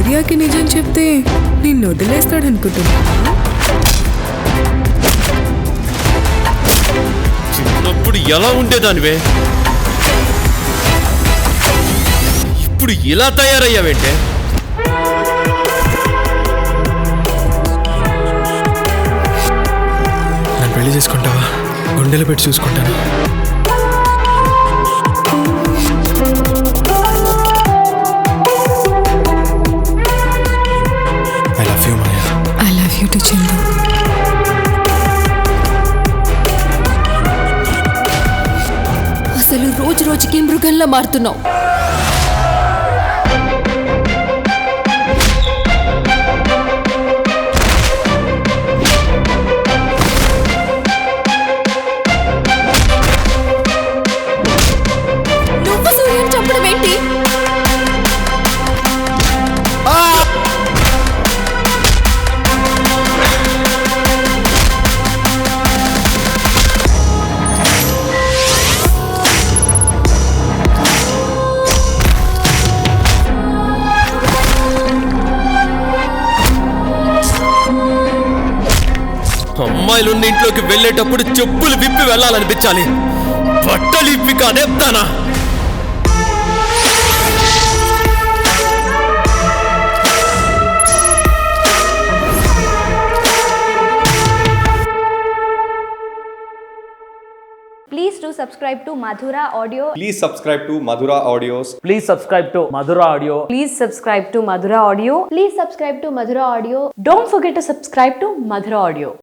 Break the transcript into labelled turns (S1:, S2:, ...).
S1: సూర్యకి నిజం చెప్తే నిన్ను వదిలేస్తాడనుకుంటున్నా.
S2: చిన్నప్పుడు ఎలా ఉండేదానివే, ఇప్పుడు ఇలా తయారయ్యావేంటే?
S3: నన్ను పెళ్లి చేసుకుంటావా? గుండెలు పెట్టి చూసుకుంటాను. I love you Maya.
S1: I love you to Chandu.
S4: అసలు రోజు రోజుకి మృగంలా మారుతున్నావు. నువ్వు సూర్యుని చంపడం ఏంటి?
S2: అమ్మాయిలున్న ఇంట్లోకి వెళ్ళేటప్పుడు చెప్పులు విప్పి వెళ్ళాలనిపించాలి, బట్టలు ఇప్పి కాదేప్తానా?
S5: Please do subscribe to Madhura Audio.
S6: Please subscribe to Madhura Audios.
S7: Please subscribe to Madhura Audio.
S5: Please subscribe to Madhura Audio. Please subscribe to Madhura Audio. Don't forget to subscribe to Madhura Audio.